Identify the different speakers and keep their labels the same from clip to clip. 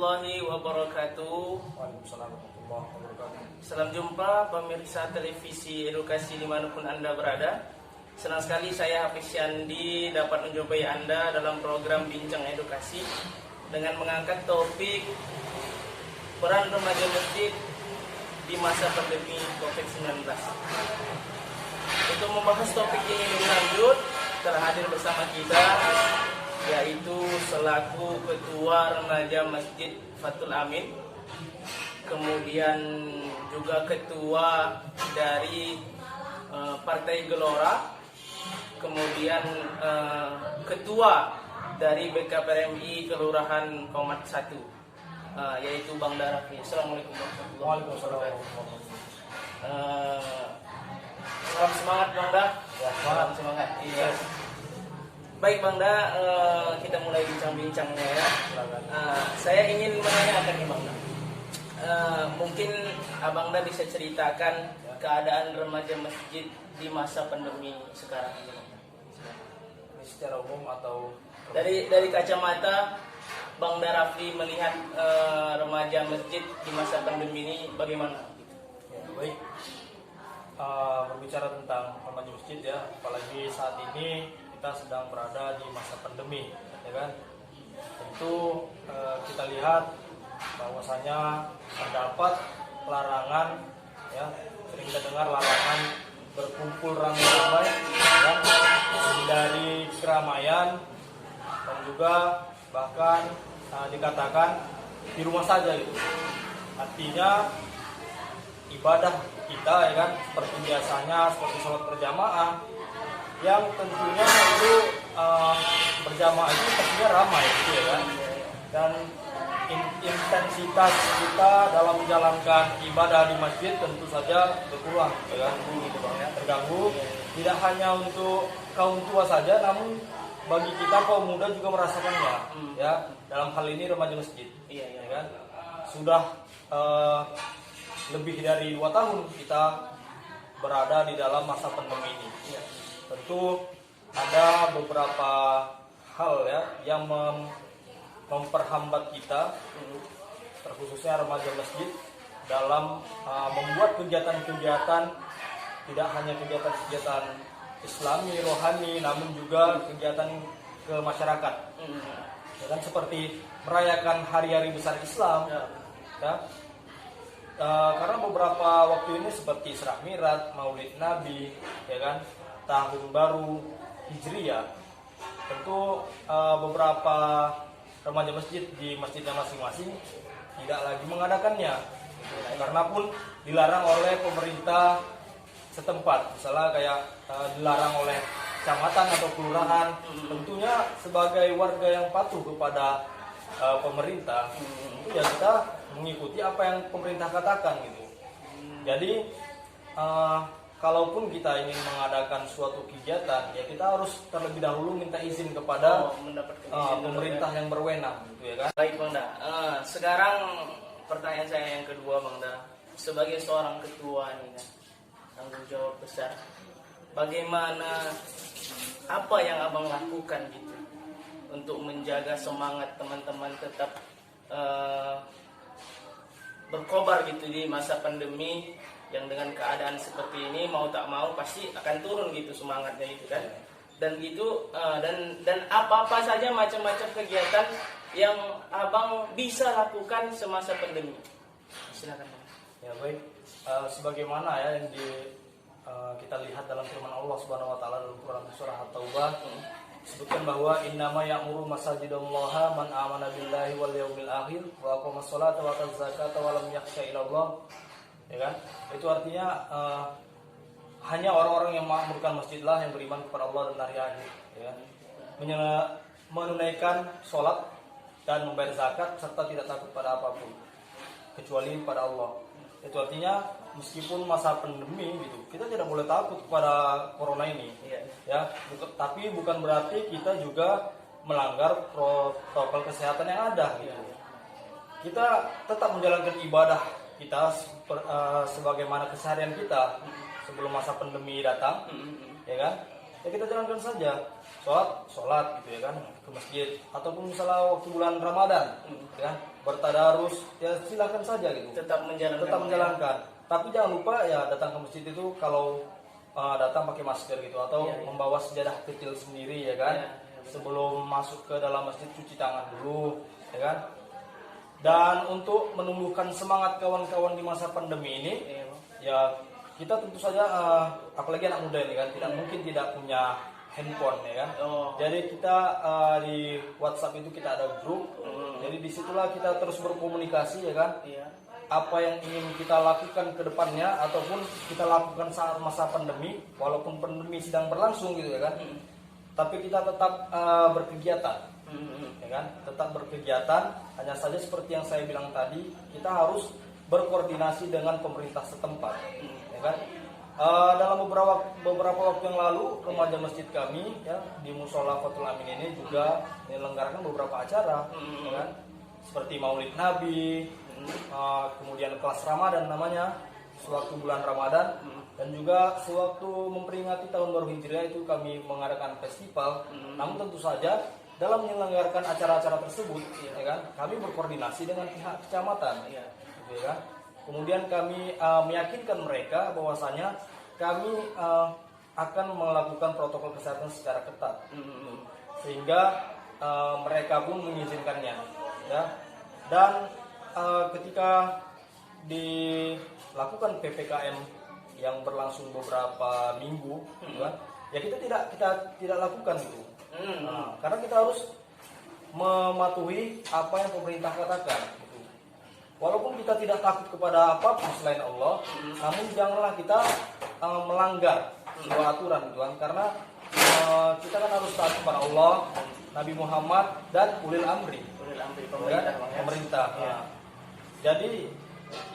Speaker 1: warahmatullahi wabarakatuh.
Speaker 2: Waalaikumsalam warahmatullahi wabarakatuh.
Speaker 1: Salam jumpa pemirsa televisi edukasi dimanapun Anda berada. Senang sekali saya Hafiz Syandi dapat menjumpai Anda dalam program Bincang Edukasi dengan mengangkat topik peran remaja masjid di masa pandemi COVID-19. Untuk membahas topik ini lebih lanjut, telah hadir bersama kita yaitu selaku Ketua Remaja Masjid Fathul Amin, kemudian juga Ketua dari Partai Gelora, kemudian Ketua dari BKPRMI Kelurahan Komat 1, yaitu Bang Darafi. Assalamualaikum warahmatullahi wabarakatuh. Salam semangat Bang Da.
Speaker 2: Ya,
Speaker 1: Salam semangat. Iya. Baik Bang Da, kita mulai bincang-bincangnya ya. Saya ingin menanyakan nih Bang Da. Mungkin Abang Da bisa ceritakan keadaan remaja masjid di masa pandemi sekarang ini.
Speaker 2: Ini secara umum atau
Speaker 1: Dari kacamata Bang Darafi melihat remaja masjid di masa pandemi ini bagaimana?
Speaker 2: ya, baik. Berbicara tentang remaja masjid ya, apalagi saat ini kita sedang berada di masa pandemi, ya kan? Tentu kita lihat bahwasanya terdapat larangan, ya, sering kita dengar larangan berkumpul ramai-ramai, ya, dari keramaian, dan juga bahkan dikatakan di rumah saja gitu. Artinya ibadah kita, ya kan, seperti biasanya, seperti sholat berjamaah, yang tentunya itu berjamaah itu pastinya ramai gitu, ya kan, dan intensitas kita dalam menjalankan ibadah di masjid tentu saja berkurang, ya kan, terganggu. Tidak hanya untuk kaum tua saja, namun bagi kita kaum muda juga merasakannya, ya, dalam hal ini remaja masjid, ya kan, sudah lebih dari 2 tahun kita berada di dalam masa pandemi ini. Tentu ada beberapa hal, ya, yang memperhambat kita, terkhususnya remaja masjid, dalam membuat kegiatan-kegiatan, tidak hanya kegiatan-kegiatan Islami, rohani, namun juga kegiatan ke masyarakat. Ya kan, seperti merayakan hari-hari besar Islam, ya. Karena beberapa waktu ini seperti Isra Mi'raj, Maulid Nabi, ya kan, Tahun Baru Hijriah, tentu beberapa remaja masjid di masjidnya masing-masing tidak lagi mengadakannya, karena pun dilarang oleh pemerintah setempat, misalnya kayak dilarang oleh kecamatan atau kelurahan. Tentunya sebagai warga yang patuh kepada pemerintah, itu ya kita mengikuti apa yang pemerintah katakan gitu. Jadi kalaupun kita ingin mengadakan suatu kegiatan, ya kita harus terlebih dahulu minta izin kepada pemerintah yang berwenang, gitu, ya kan?
Speaker 1: Baik Bang Da. Sekarang pertanyaan saya yang kedua Bang Da, sebagai seorang ketua nih kan, tanggung jawab besar. Bagaimana, apa yang Abang lakukan gitu untuk menjaga semangat teman-teman tetap berkobar gitu di masa pandemi, yang dengan keadaan seperti ini mau tak mau pasti akan turun gitu semangatnya itu kan. Dan gitu dan apa-apa saja macam-macam kegiatan yang Abang bisa lakukan semasa pandemi. Silakan Bang.
Speaker 2: Ya baik, sebagaimana ya yang kita lihat dalam firman Allah Subhanahu wa taala dalam Quran surah At-Taubah, sebutkan bahwa innama ya'muru masajidallaha man amana billahi wal yaumil akhir wa aqamas sholata wa ataz zakata wa lam yakhsha illallah, ya kan? Itu artinya hanya orang-orang yang mengamalkan masjidlah yang beriman kepada Allah dan hari akhir, ya kan? Menunaikan sholat dan membayar zakat serta tidak takut pada apapun kecuali pada Allah. Itu artinya meskipun masa pandemi gitu, kita tidak boleh takut kepada corona ini, ya. Tapi bukan berarti kita juga melanggar protokol kesehatan yang ada, gitu. Kita tetap menjalankan ibadah kita sebagaimana keseharian kita sebelum masa pandemi datang, ya kan? Ya kita jalankan saja, sholat gitu, ya kan, ke masjid, ataupun misalnya waktu bulan Ramadan, ya kan? bertadarus, ya silakan saja gitu.
Speaker 1: Tetap menjalankan.
Speaker 2: Tetap menjalankan. Tapi jangan lupa ya datang ke masjid itu kalau datang pakai masker gitu atau
Speaker 1: Iya, iya.
Speaker 2: membawa sejadah kecil sendiri ya kan.
Speaker 1: Iya, iya, benar.
Speaker 2: Sebelum masuk ke dalam masjid cuci tangan dulu ya kan. Dan untuk menumbuhkan semangat kawan-kawan di masa pandemi ini,
Speaker 1: Iya, Bang.
Speaker 2: ya kita tentu saja apalagi anak muda ini kan tidak mungkin tidak punya handphone ya kan.
Speaker 1: Oh.
Speaker 2: Jadi kita di WhatsApp itu kita ada grup. Jadi disitulah kita terus berkomunikasi ya kan.
Speaker 1: Iya.
Speaker 2: Apa yang ingin kita lakukan ke depannya ataupun kita lakukan saat masa pandemi, walaupun pandemi sedang berlangsung gitu ya kan. Tapi kita tetap berkegiatan. Ya kan? Tetap berkegiatan. Hanya saja seperti yang saya bilang tadi, kita harus berkoordinasi dengan pemerintah setempat. Ya kan? Dalam beberapa waktu yang lalu remaja masjid kami ya di Musola Fathul Amin ini juga menyelenggarakan beberapa acara ya kan? Seperti Maulid Nabi, kemudian kelas Ramadan namanya sewaktu bulan Ramadan, dan juga sewaktu memperingati tahun baru Hijriah itu kami mengadakan festival. Namun tentu saja dalam menyelenggarakan acara-acara tersebut ya kan kami berkoordinasi dengan pihak kecamatan
Speaker 1: Iya.
Speaker 2: gitu ya kan. Kemudian kami meyakinkan mereka bahwasanya kami akan melakukan protokol kesehatan secara ketat, sehingga mereka pun mengizinkannya. Ya. Dan ketika dilakukan PPKM yang berlangsung beberapa minggu, gitu kan, ya kita tidak lakukan itu, karena kita harus mematuhi apa yang pemerintah katakan. Walaupun kita tidak takut kepada apapun selain Allah, namun janganlah kita melanggar sebuah aturan Tuhan, karena kita kan harus taat kepada Allah, Nabi Muhammad dan ulil amri, pemerintah.
Speaker 1: Ya.
Speaker 2: Jadi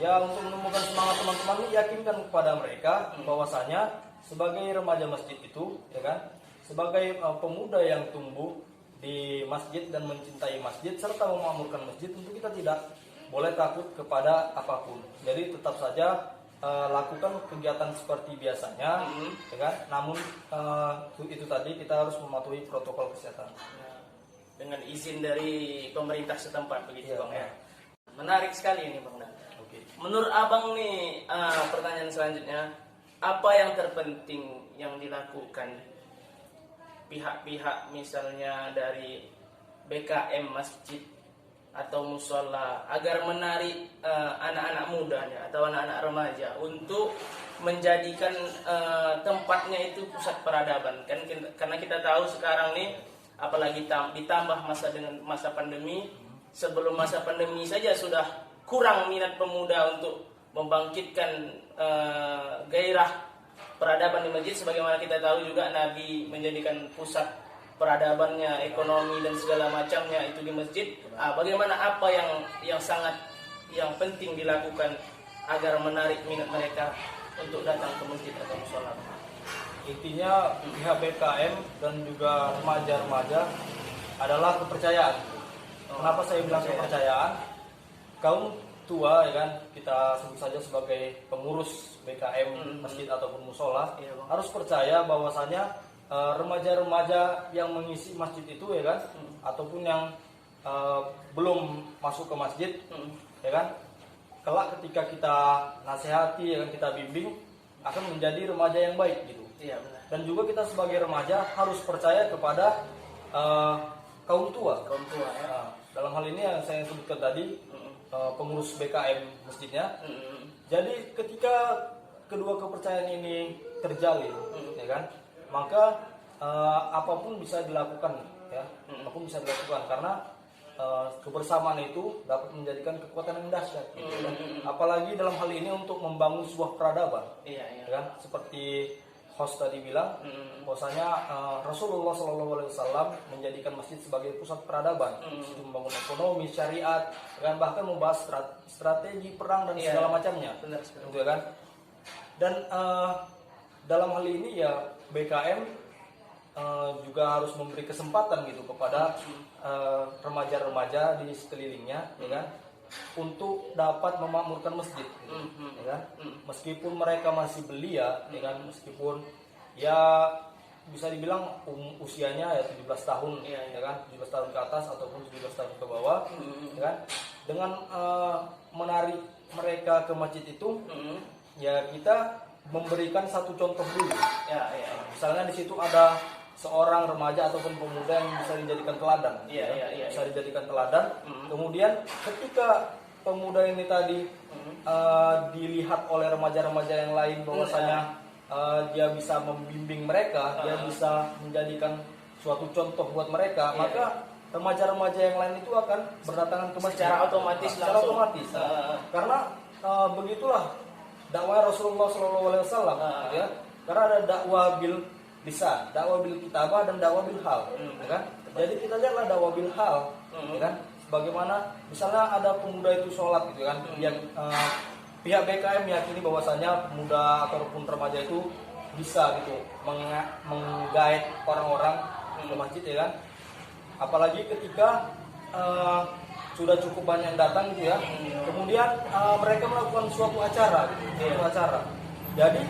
Speaker 2: ya untuk menumbuhkan semangat teman-teman, yakinkan kepada mereka bahwasanya sebagai remaja masjid itu, ya kan, sebagai pemuda yang tumbuh di masjid dan mencintai masjid serta memakmurkan masjid, tentu kita tidak boleh takut kepada apapun. Jadi tetap saja lakukan kegiatan seperti biasanya, ya kan? Namun itu tadi kita harus mematuhi protokol kesehatan.
Speaker 1: Dengan izin dari pemerintah setempat begitu,
Speaker 2: Iya,
Speaker 1: Bang ya.
Speaker 2: ya.
Speaker 1: Menarik sekali ini, Bang.
Speaker 2: Oke.
Speaker 1: Menurut Abang nih, pertanyaan selanjutnya, apa yang terpenting yang dilakukan pihak-pihak misalnya dari BKM masjid atau musola agar menarik anak-anak mudanya atau anak-anak remaja untuk menjadikan tempatnya itu pusat peradaban, kan? Karena kita tahu sekarang nih, apalagi ditambah masa pandemi. Sebelum masa pandemi saja sudah kurang minat pemuda untuk membangkitkan gairah peradaban di masjid. Sebagaimana kita tahu juga Nabi menjadikan pusat peradabannya, ekonomi dan segala macamnya itu di masjid. Bagaimana apa yang penting dilakukan agar menarik minat mereka untuk datang ke masjid atau musola?
Speaker 2: Intinya pihak BKM dan juga remaja-remaja adalah kepercayaan. Kenapa saya bilang kepercayaan? Kaum tua ya kan, kita sebut saja sebagai pengurus BKM masjid ataupun musola,
Speaker 1: Iya, Bang.
Speaker 2: harus percaya bahwasanya remaja-remaja yang mengisi masjid itu ya kan, ataupun yang belum masuk ke masjid ya kan, kelak ketika kita nasihati ya kan, kita bimbing, akan menjadi remaja yang baik gitu.
Speaker 1: Iya, benar.
Speaker 2: Dan juga kita sebagai remaja harus percaya kepada kaum tua.
Speaker 1: Kaum tua ya.
Speaker 2: Nah, dalam hal ini yang saya sebutkan tadi, pengurus BKM masjidnya. Jadi ketika kedua kepercayaan ini terjalin, ya kan, maka apapun bisa dilakukan, ya, apapun bisa dilakukan karena kebersamaan itu dapat menjadikan kekuatan yang dahsyat. Gitu, kan? Apalagi dalam hal ini untuk membangun sebuah peradaban,
Speaker 1: Iya, iya.
Speaker 2: ya kan, seperti host tadi bilang, bahwasanya Rasulullah SAW menjadikan masjid sebagai pusat peradaban, itu membangun ekonomi, syariat, dan bahkan membahas strategi perang dan
Speaker 1: Iya,
Speaker 2: segala macamnya,
Speaker 1: benar sekali.
Speaker 2: gitu kan. Dan dalam hal ini ya BKM juga harus memberi kesempatan gitu kepada remaja-remaja di sekelilingnya, ya kan, untuk dapat memakmurkan masjid, gitu, ya kan? Meskipun mereka masih belia, ya kan, meskipun ya bisa dibilang usianya ya 17 tahun,
Speaker 1: Iya, iya.
Speaker 2: ya kan, 17 tahun ke atas ataupun 17 tahun ke bawah, ya kan. dengan menarik mereka ke masjid itu,
Speaker 1: Hmm.
Speaker 2: ya kita memberikan satu contoh dulu.
Speaker 1: Ya, ya.
Speaker 2: Misalnya di situ ada seorang remaja ataupun pemuda yang bisa dijadikan teladan,
Speaker 1: Iya, iya, iya,
Speaker 2: bisa dijadikan teladan.
Speaker 1: Hmm.
Speaker 2: Kemudian ketika pemuda ini tadi dilihat oleh remaja-remaja yang lain bahwasanya dia bisa membimbing mereka, dia bisa menjadikan suatu contoh buat mereka,
Speaker 1: Iya.
Speaker 2: maka remaja-remaja yang lain itu akan berdatangan ke masjid
Speaker 1: Secara otomatis
Speaker 2: secara
Speaker 1: langsung.
Speaker 2: otomatis. Karena begitulah dakwah Rasulullah SAW, gitu ya. Karena ada dakwah bil lisan, dakwah bil kitabah, dan dakwah bil hal, ya kan? Jadi kita lihatlah dakwah bil hal, ya kan? Bagaimana misalnya ada pemuda itu sholat, gitu kan? Yang pihak BKM meyakini bahwasanya pemuda ataupun remaja itu bisa gitu menggait orang-orang ke masjid, ya kan? Apalagi ketika sudah cukup banyak yang datang gitu ya. Kemudian mereka melakukan suatu acara, gitu, suatu acara. Jadi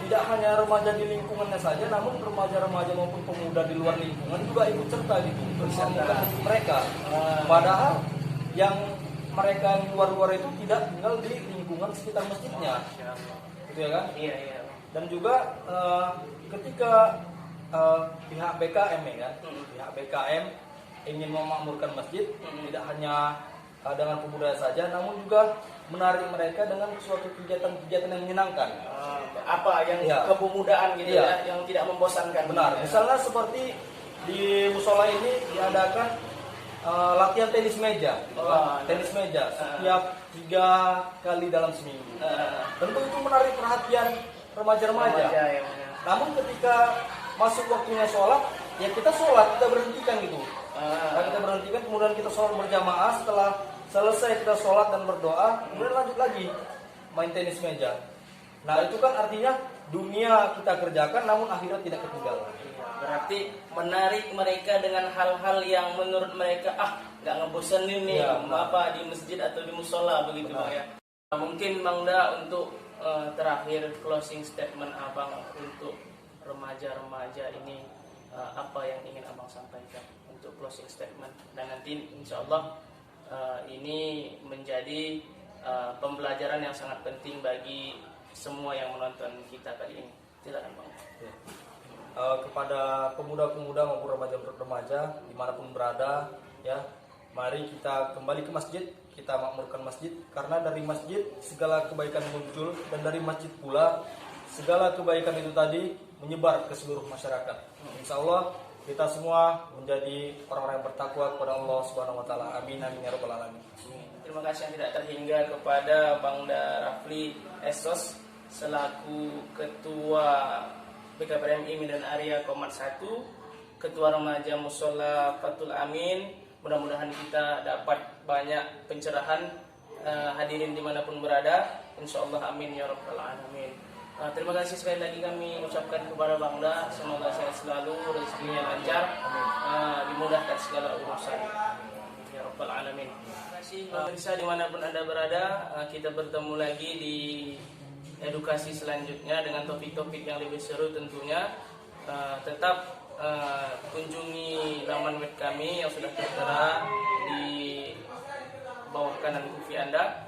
Speaker 2: tidak hanya remaja di lingkungannya saja, namun remaja-remaja maupun pemuda di luar lingkungan juga ikut serta gitu untuk membangun masjid mereka. Padahal yang mereka yang luar-luar itu tidak tinggal di lingkungan sekitar masjidnya, gitu ya kan?
Speaker 1: Iya, iya.
Speaker 2: Dan juga ketika pihak BKM, ya kan, pihak BKM ingin memakmurkan masjid, tidak hanya dengan pemuda saja, namun juga menarik mereka dengan suatu kegiatan-kegiatan yang menyenangkan.
Speaker 1: Apa yang
Speaker 2: Iya.
Speaker 1: kepemudaan gitu
Speaker 2: Iya.
Speaker 1: ya, yang tidak membosankan.
Speaker 2: Benar. Misalnya seperti di musola ini diadakan latihan tenis meja, gitu kan? Tenis meja setiap 3 kali dalam seminggu. Tentu itu menarik perhatian remaja-remaja.
Speaker 1: Remaja, ya.
Speaker 2: Namun ketika masuk waktunya sholat, ya kita sholat, kita berhentikan gitu. Nah, kita berhentikan, kemudian kita sholat berjamaah. Setelah selesai kita sholat dan berdoa, kemudian lanjut lagi main tenis meja. Nah itu kan artinya dunia kita kerjakan, namun akhirat tidak ketinggalan.
Speaker 1: Berarti menarik mereka dengan hal-hal yang menurut mereka nggak ngebosenin nih,
Speaker 2: Iya,
Speaker 1: apa di masjid atau di musola begitu Bang ya. Mungkin Bang Da untuk terakhir closing statement Abang untuk remaja-remaja ini, apa yang ingin Abang sampaikan untuk closing statement, dan nanti insya Allah ini menjadi pembelajaran yang sangat penting bagi semua yang menonton kita kali ini. Silakan Bang.
Speaker 2: Ya. Kepada pemuda-pemuda maupun remaja-remaja dimanapun berada, ya, mari kita kembali ke masjid, kita makmurkan masjid, karena dari masjid segala kebaikan muncul, dan dari masjid pula segala kebaikan itu tadi menyebar ke seluruh masyarakat. Insya Allah kita semua menjadi orang-orang yang bertakwa kepada Allah Subhanahu Wa Taala. Amin amin ya rabbal alamin.
Speaker 1: Terima kasih yang tidak terhingga kepada Bang Da Rafli Esos selaku Ketua BKPMI Medan Area Komat 1, Ketua Remaja Musola Fatul Amin. Mudah-mudahan kita dapat banyak pencerahan hadirin dimanapun berada. Insyaallah amin ya rabbal alamin. Terima kasih sekali lagi kami ucapkan kepada Bang Da, semoga sehat selalu, rezekinya lancar, dimudahkan segala urusan. Ya rabbal alamin. Terima kasih pemirsa dimanapun Anda berada. Kita bertemu lagi di edukasi selanjutnya dengan topik-topik yang lebih seru tentunya. Tetap kunjungi laman web kami yang sudah tertera di bawah kanan TV Anda.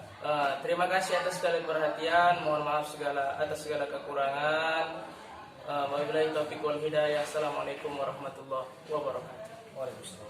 Speaker 1: Terima kasih atas segala perhatian. Mohon maaf atas segala kekurangan. Wabillahi taufiq wal hidayah. Assalamualaikum warahmatullahi wabarakatuh.
Speaker 2: Waalaikumsalam.